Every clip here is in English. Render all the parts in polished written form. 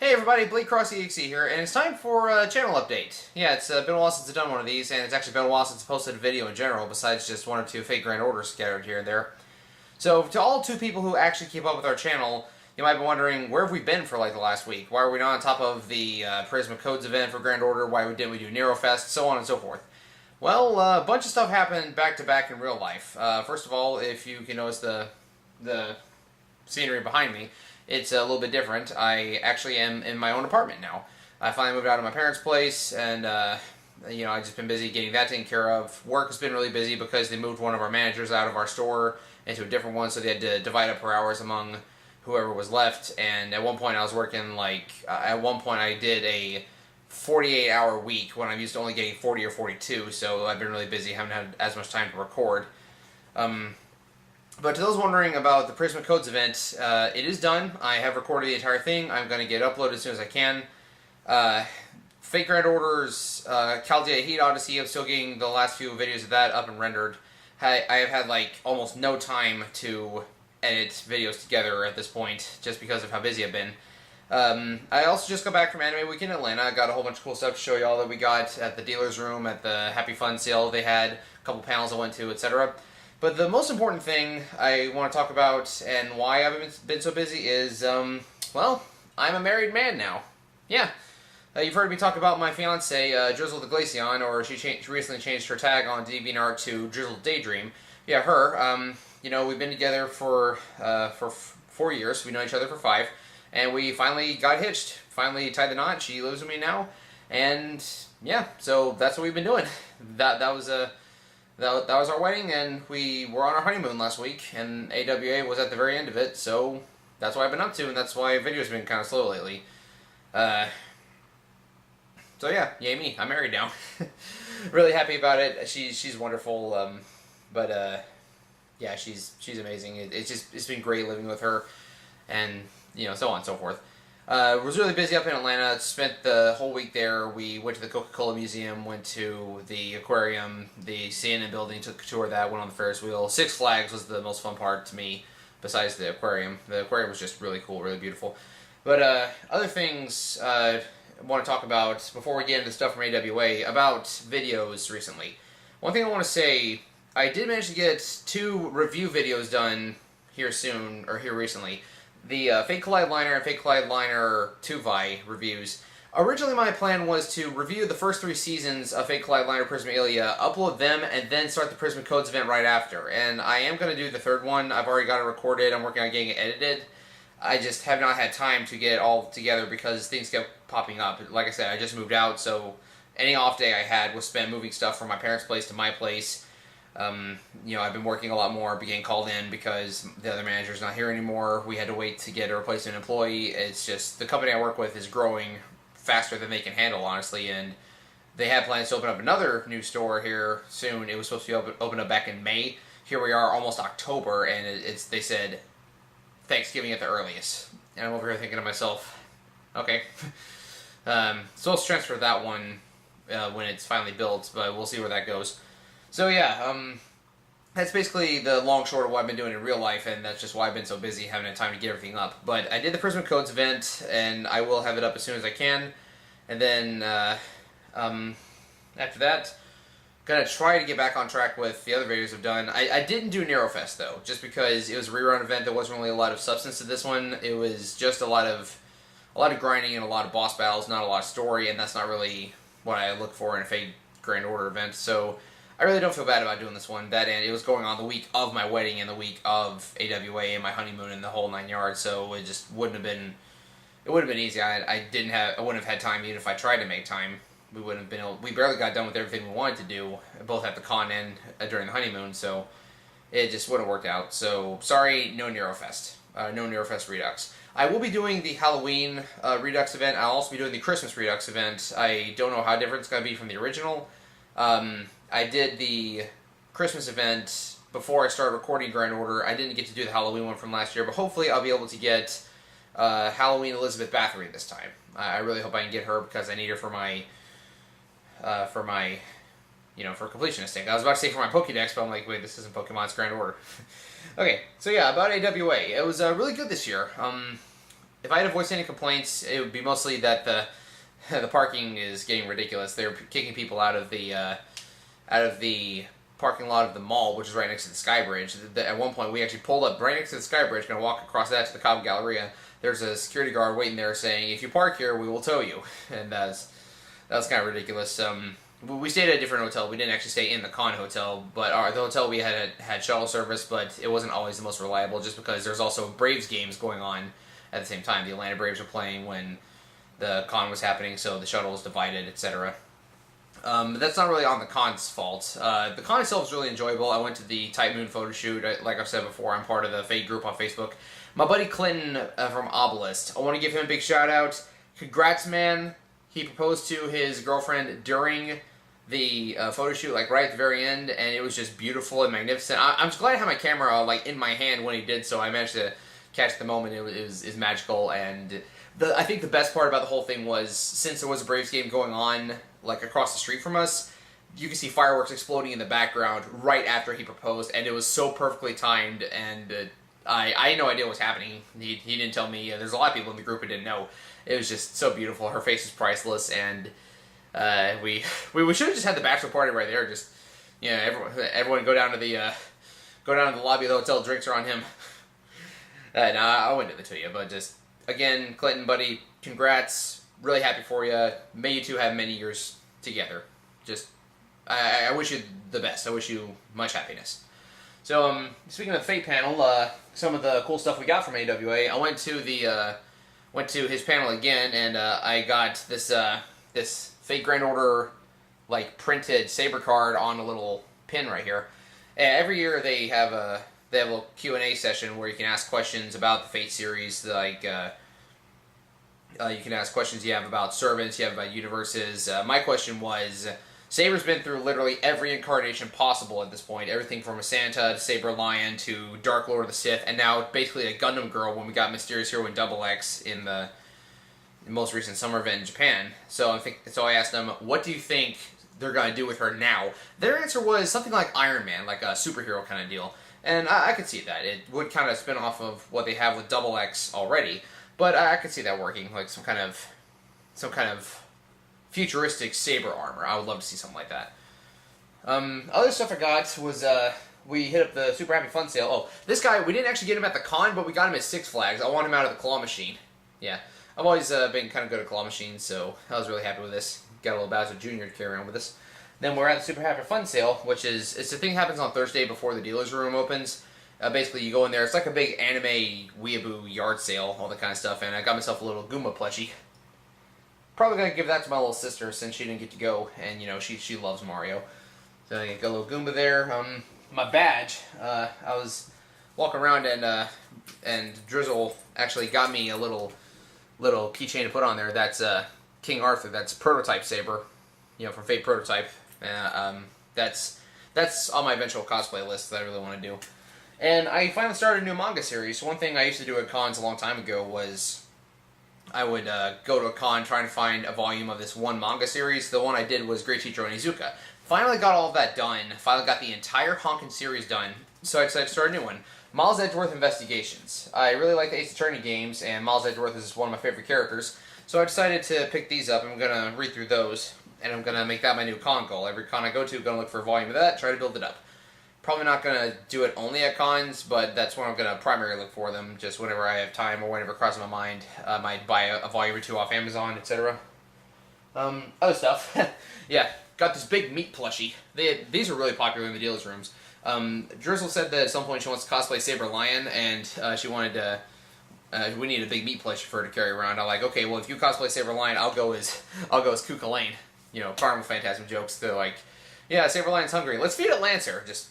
Hey everybody, Blake Cross EXE here, and it's time for a channel update. Yeah, it's been a while since I've done one of these, and it's actually been a while since I posted a video in general, besides just one or two fake Grand Orders scattered here and there. So, to all two people who actually keep up with our channel, you might be wondering, where have we been for like the last week? Why are we not on top of the Prisma Codes event for Grand Order? Why didn't we do NeroFest? So on and so forth. Well, a bunch of stuff happened back to back in real life. First of all, if you can notice the scenery behind me, it's a little bit different. I actually am in my own apartment now. I finally moved out of my parents' place, and I've just been busy getting that taken care of. Work has been really busy because they moved one of our managers out of our store into a different one, so they had to divide up her hours among whoever was left. And at one point I was working at one point I did a 48-hour week when I'm used to only getting 40 or 42, so I've been really busy, haven't had as much time to record. But to those wondering about the Prisma Codes event, it is done. I have recorded the entire thing. I'm going to get it uploaded as soon as I can. Fake Grand Orders, Chaldea Heat Odyssey, I'm still getting the last few videos of that up and rendered. I have had like almost no time to edit videos together at this point, just because of how busy I've been. I also just got back from Anime Week in Atlanta. I got a whole bunch of cool stuff to show y'all that we got at the dealer's room, at the Happy Fun sale they had, a couple panels I went to, etc. But the most important thing I want to talk about, and why I've been so busy, is, well, I'm a married man now. Yeah. You've heard me talk about my fiancée, Drizzle the Glaceon, or she recently changed her tag on DeviantArt to Drizzle Daydream. Yeah, her. We've been together for 4 years. We know each other for 5. And we finally got hitched. Finally tied the knot. She lives with me now. And, yeah, so that's what we've been doing. That was our wedding, and we were on our honeymoon last week, and AWA was at the very end of it, so that's what I've been up to, and that's why videos have been kind of slow lately. So yeah, yay me, I'm married now. Really happy about it. She's wonderful, yeah, she's amazing. It's been great living with her, and so on and so forth. Was really busy up in Atlanta, spent the whole week there. We went to the Coca-Cola Museum, went to the aquarium, the CNN building, took a tour of that, went on the Ferris wheel. Six Flags was the most fun part to me, besides the aquarium. The aquarium was just really cool, really beautiful. But other things I want to talk about, before we get into stuff from AWA, about videos recently. One thing I want to say, I did manage to get 2 review videos done here recently. The Fake Collide Liner and Fake Collide Liner 2Vi reviews. Originally my plan was to review the first 3 seasons of Fake Collide Liner Prismalia, upload them, and then start the Prisma Codes event right after. And I am going to do the 3rd one. I've already got it recorded. I'm working on getting it edited. I just have not had time to get it all together because things kept popping up. Like I said, I just moved out, so any off day I had was spent moving stuff from my parents' place to my place. I've been working a lot more, getting called in because the other manager's not here anymore. We had to wait to get a replacement employee. It's just, the company I work with is growing faster than they can handle, honestly, and they had plans to open up another new store here soon. It was supposed to be open up back in May. Here we are, almost October, and they said Thanksgiving at the earliest. And I'm over here thinking to myself, okay. So let's transfer that one when it's finally built, but we'll see where that goes. So yeah, that's basically the long short of what I've been doing in real life, and that's just why I've been so busy, having had time to get everything up. But I did the Prisma Codes event, and I will have it up as soon as I can. And then after that, gonna try to get back on track with the other videos I've done. I didn't do NeroFest though, just because it was a rerun event. There wasn't really a lot of substance to this one. It was just a lot of grinding and a lot of boss battles, not a lot of story, and that's not really what I look for in a Fake Grand Order event. So I really don't feel bad about doing this one. And it was going on the week of my wedding and the week of AWA and my honeymoon and the whole 9 yards, so it just wouldn't have been. It would have been easy. I wouldn't have had time even if I tried to make time. We wouldn't have been able. We barely got done with everything we wanted to do, both at the con and during the honeymoon. So it just wouldn't have worked out. So sorry, no NeroFest. No NeroFest Redux. I will be doing the Halloween Redux event. I'll also be doing the Christmas Redux event. I don't know how different it's going to be from the original. I did the Christmas event before I started recording Grand Order. I didn't get to do the Halloween one from last year, but hopefully I'll be able to get Halloween Elizabeth Bathory this time. I really hope I can get her because I need her for my for completionist sake. I was about to say for my Pokédex, but I'm like, wait, this isn't Pokemon's Grand Order. Okay, so yeah, about AWA. It was really good this year. if I had to voice any complaints, it would be mostly that the parking is getting ridiculous. They're kicking people out of the parking lot of the mall, which is right next to the Sky Bridge. At one point, we actually pulled up right next to the Sky Bridge, going to walk across that to the Cabo Galleria. There's a security guard waiting there saying, "If you park here, we will tow you," and that was kind of ridiculous. We stayed at a different hotel. We didn't actually stay in the con hotel, but the hotel we had shuttle service, but it wasn't always the most reliable, just because there's also Braves games going on at the same time. The Atlanta Braves were playing when the con was happening, so the shuttle was divided, etc. That's not really on the con's fault. The con itself is really enjoyable. I went to the Type Moon photo shoot. Like I've said before, I'm part of the Fate group on Facebook. My buddy Clinton from Obelisk, I want to give him a big shout out. Congrats, man. He proposed to his girlfriend during the photo shoot, like right at the very end, and it was just beautiful and magnificent. I'm just glad I had my camera like in my hand when he did so. I managed to catch the moment. It was magical, and I think the best part about the whole thing was, since there was a Braves game going on like across the street from us, you could see fireworks exploding in the background right after he proposed, and it was so perfectly timed, and I had no idea what was happening. He didn't tell me. There's a lot of people in the group who didn't know. It was just so beautiful. Her face was priceless, and we should have just had the bachelor party right there. Just, you know, everyone go down to the lobby of the hotel. Drinks are on him. No, I wouldn't do it to you, but just again, Clinton, buddy, congrats. Really happy for you. May you two have many years together. Just, I wish you the best. I wish you much happiness. So, speaking of the Fate panel, some of the cool stuff we got from AWA. I went to his panel again, and I got this Fate Grand Order like printed saber card on a little pin right here. And every year they have a little Q&A session where you can ask questions about the Fate series, like you can ask questions you have about servants, you have about universes. My question was, Saber's been through literally every incarnation possible at this point. Everything from a Santa to Saber Lion to Dark Lord of the Sith, and now basically a Gundam Girl when we got Mysterious Hero and Double X in the most recent summer event in Japan. So I asked them, what do you think they're going to do with her now? Their answer was something like Iron Man, like a superhero kind of deal. And I could see that. It would kind of spin off of what they have with Double X already. But I could see that working, like some kind of futuristic saber armor. I would love to see something like that. Other stuff I got was, we hit up the Super Happy Fun sale. Oh, this guy, we didn't actually get him at the con, but we got him at Six Flags. I want him out of the claw machine. Yeah. I've always been kind of good at claw machines, so I was really happy with this. Got a little Bowser Jr. to carry around with us. Then we're at the Super Happy Fun sale, which is, it's the thing that happens on Thursday before the dealer's room opens. Basically, you go in there, it's like a big anime weeaboo yard sale, all that kind of stuff, and I got myself a little Goomba plushie. Probably gonna give that to my little sister since she didn't get to go, and you know, she loves Mario. So I got a little Goomba there. My badge, I was walking around and Drizzle actually got me a little keychain to put on there. That's King Arthur. That's Prototype Saber, you know, from Fate Prototype. That's on my eventual cosplay list that I really want to do. And I finally started a new manga series. One thing I used to do at cons a long time ago was I would go to a con trying to find a volume of this one manga series. The one I did was Great Teacher Onizuka. Finally got all of that done. Finally got the entire Honkin series done. So I decided to start a new one. Miles Edgeworth Investigations. I really like the Ace Attorney games, and Miles Edgeworth is one of my favorite characters. So I decided to pick these up. I'm going to read through those, and I'm going to make that my new con goal. Every con I go to, I'm going to look for a volume of that, try to build it up. Probably not going to do it only at cons, but that's when I'm going to primarily look for them, just whenever I have time or whenever it crosses my mind. I might buy a volume or two off Amazon, etc. Other stuff. Yeah, got this big meat plushie. These are really popular in the dealer's rooms. Drizzle said that at some point she wants to cosplay Saber Lion, and she wanted to... we need a big meat plushie for her to carry around. I'm like, okay, well, if you cosplay Saber Lion, I'll go as Kuka Lane. You know, Carnival Phantasm jokes. They're like, yeah, Saber Lion's hungry. Let's feed it Lancer. Just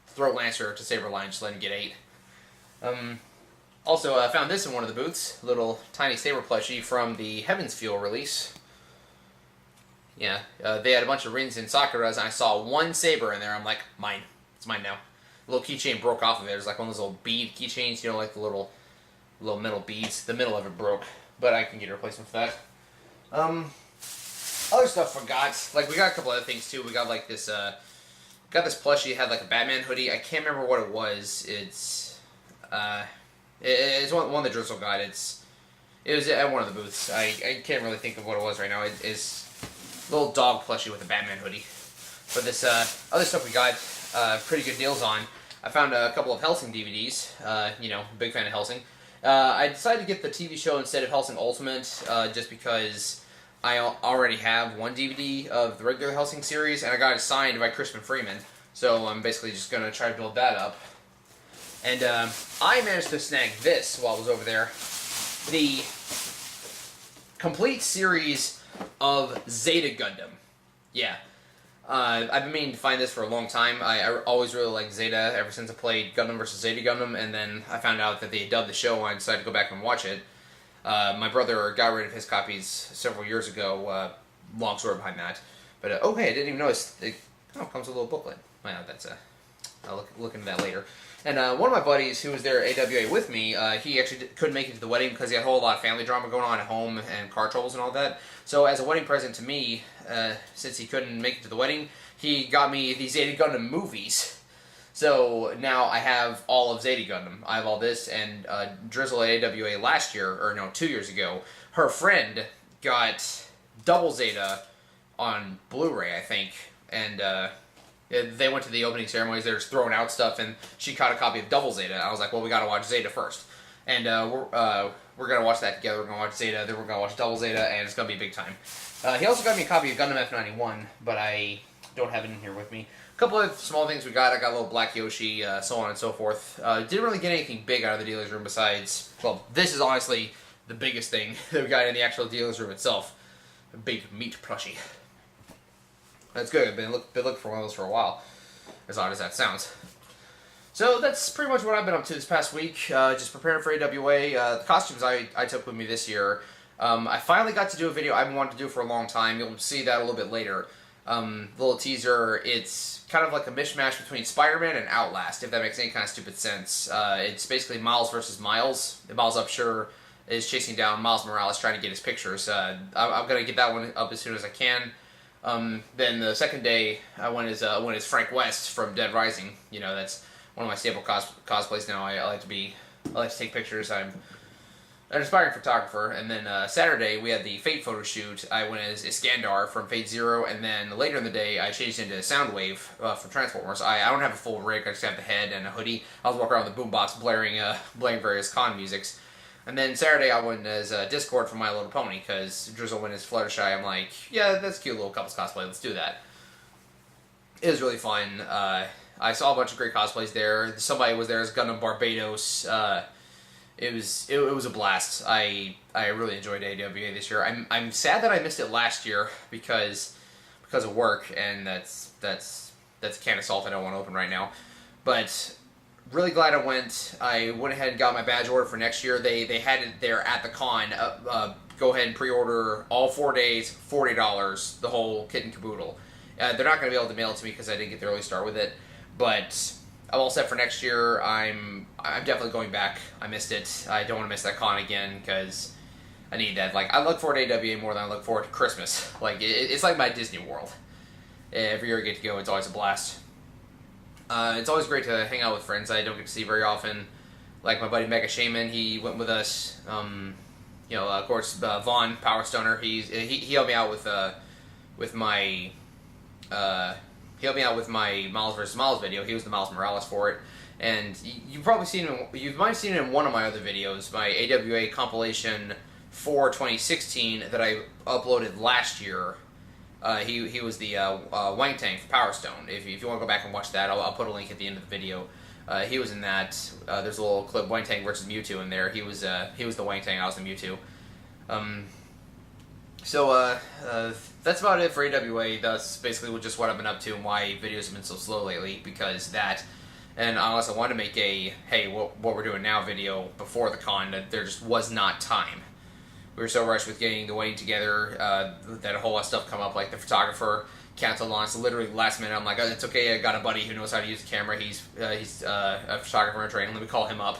throw Lancer to Saber Lion, just let him get ate. Also, I found this in one of the booths. Little tiny Saber plushie from the Heaven's Fuel release. Yeah, they had a bunch of Rins and Sakuras, and I saw one Saber in there. I'm like, mine. It's mine now. The little keychain broke off of it. It was like one of those little bead keychains, you know, like the little metal beads. The middle of it broke, but I can get a replacement for that. Other stuff forgot. Like, we got a couple other things, too. We got, like, this, got this plushie. It had, like, a Batman hoodie. I can't remember what it was. It's one that Drizzle got. It's It was at one of the booths. I can't really think of what it was right now. It is a little dog plushie with a Batman hoodie. But this other stuff we got pretty good deals on. I found a couple of Hellsing DVDs. Big fan of Hellsing. I decided to get the TV show instead of Hellsing Ultimate, just because I already have one DVD of the regular Hellsing series, and I got it signed by Crispin Freeman. So I'm basically just going to try to build that up. And I managed to snag this while I was over there. The complete series of Zeta Gundam. Yeah. I've been meaning to find this for a long time. I always really liked Zeta ever since I played Gundam vs. Zeta Gundam, and then I found out that they dubbed the show, and I decided to go back and watch it. My brother got rid of his copies several years ago. Long story behind that. But, oh hey, I didn't even notice. It comes with a little booklet. Well, I'll look into that later. And one of my buddies who was there at AWA with me, he actually couldn't make it to the wedding because he had a whole lot of family drama going on at home and car troubles and all that. So as a wedding present to me, since he couldn't make it to the wedding, he got me the Zeta Gundam movies. So now I have all of Zeta Gundam. I have all this, and Drizzle at AWA last year, or no, 2 years ago, her friend got Double Zeta on Blu-ray, I think, and they went to the opening ceremonies. They were just throwing out stuff, and she caught a copy of Double Zeta. I was like, well, we got to watch Zeta first. And we're going to watch that together. We're going to watch Zeta, then we're going to watch Double Zeta, and it's going to be a big time. He also got me a copy of Gundam F91, but I don't have it in here with me. A couple of small things we got. I got a little Black Yoshi, so on and so forth. Didn't really get anything big out of the dealer's room besides, well, this is honestly the biggest thing that we got in the actual dealer's room itself. A big meat plushie. That's good. I've been looking for one of those for a while, as odd as that sounds. So that's pretty much what I've been up to this past week, just preparing for AWA. The costumes I took with me this year. I finally got to do a video I've been wanting to do for a long time. You'll see that a little bit later. Little teaser, it's kind of like a mishmash between Spider-Man and Outlast, if that makes any kind of stupid sense. It's basically Miles versus Miles. Miles Upshur is chasing down Miles Morales trying to get his pictures. I'm going to get that one up as soon as I can. Then the second day, I went as Frank West from Dead Rising. You know, that's one of my staple cosplays now. I like to take pictures. I'm an aspiring photographer. And then Saturday, we had the Fate photo shoot. I went as Iskandar from Fate Zero, and then later in the day, I changed into Soundwave from Transformers. I don't have a full rig. I just have the head and a hoodie. I was walking around with the boombox blaring various con musics. And then Saturday I went as Discord from My Little Pony, because Drizzle went as Fluttershy. I'm like, yeah, that's a cute little couples cosplay, let's do that. It was really fun. I saw a bunch of great cosplays there. Somebody was there as Gundam Barbados. It was a blast. I really enjoyed AWA this year. I'm sad that I missed it last year because of work, and that's a can of salt I don't want to open right now. But really glad I went. I went ahead and got my badge order for next year. They had it there at the con. Go ahead and pre-order all 4 days, $40, the whole kit and caboodle. They're not going to be able to mail it to me because I didn't get the early start with it. But I'm all set for next year. I'm definitely going back. I missed it. I don't want to miss that con again because I need that. Like, I look forward to AWA more than I look forward to Christmas. Like, it's like my Disney World. Every year I get to go, it's always a blast. It's always great to hang out with friends I don't get to see very often. Like my buddy Mega Shaman, he went with us. Of course, Vaughn Power Stoner. He helped me out with my Miles vs. Miles video. He was the Miles Morales for it, and you might have seen it in one of my other videos, my AWA compilation for 2016 that I uploaded last year. He was the Wang Tang for Power Stone. If you want to go back and watch that, I'll put a link at the end of the video. He was in that. There's a little clip, Wang Tang versus Mewtwo, in there. He was the Wang Tang, I was the Mewtwo. That's about it for AWA. That's basically just what I've been up to and why videos have been so slow lately, because that, and honestly, I wanted to make a, hey, what we're doing now video before the con, that there just was not time. We were so rushed with getting the wedding together that a whole lot of stuff come up, like the photographer canceled on us literally last minute. I'm like, oh, it's okay, I got a buddy who knows how to use the camera. He's a photographer in training. Let me call him up.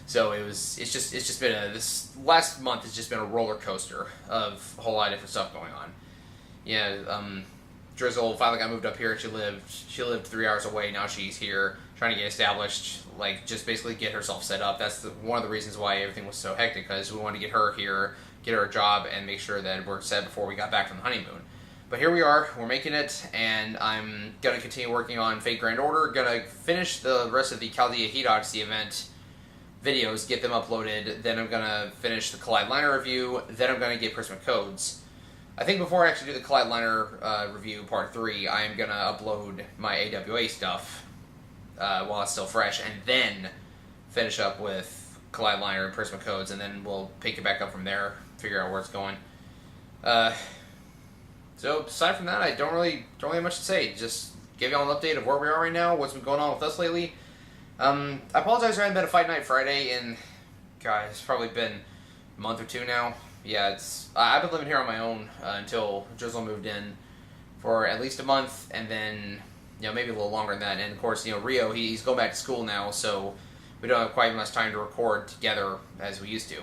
So it's just been this last month has just been a roller coaster of a whole lot of different stuff going on. Yeah, Drizzle finally got moved up here. She lived 3 hours away. Now she's here. trying to get established, like just basically get herself set up. That's one of the reasons why everything was so hectic, because we wanted to get her here, get her a job, and make sure that we're set before we got back from the honeymoon. But here we are, we're making it, and I'm going to continue working on Fate Grand Order, going to finish the rest of the Chaldea Heat Odyssey event videos, get them uploaded, then I'm going to finish the Collide Liner review, then I'm going to get Prismatic Codes. I think before I actually do the Collide Liner review part 3, I am going to upload my AWA stuff while it's still fresh, and then finish up with Collide Liner and Prismatic Codes, and then we'll pick it back up from there, figure out where it's going. So aside from that, I don't really have much to say. Just give y'all an update of where we are right now, what's been going on with us lately. I apologize there hasn't been a Fight Night Friday in, God, it's probably been a month or two now. Yeah, I've been living here on my own until Drizzle moved in for at least a month, and then, you know, maybe a little longer than that. And of course, you know, Rio, he's going back to school now, so we don't have quite as much time to record together as we used to.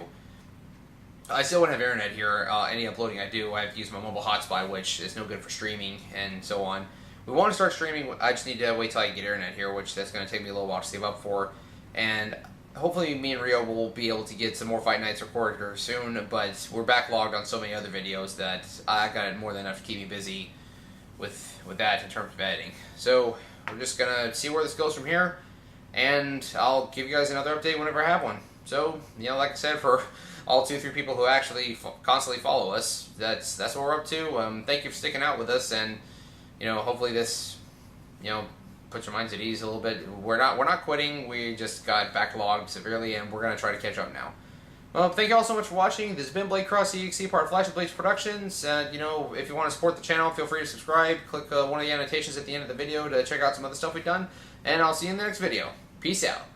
I still wouldn't have internet here. Any uploading I do, I have to use my mobile hotspot, which is no good for streaming and so on. We want to start streaming. I just need to wait till I get internet here, which that's going to take me a little while to save up for. And hopefully me and Rio will be able to get some more Fight Nights recorded here soon, but we're backlogged on so many other videos that I got more than enough to keep me busy with that in terms of editing. So we're just going to see where this goes from here, and I'll give you guys another update whenever I have one. So, you know, like I said, for all 2-3 people who actually constantly follow us, that's what we're up to. Thank you for sticking out with us, and, you know, hopefully this, you know, puts your minds at ease a little bit. We're not quitting. We just got backlogged severely, and we're going to try to catch up now. Well, thank you all so much for watching. This has been Blade Cross EXE, part of Flash of Blades Productions. You know, if you want to support the channel, feel free to subscribe. Click one of the annotations at the end of the video to check out some other stuff we've done. And I'll see you in the next video. Peace out.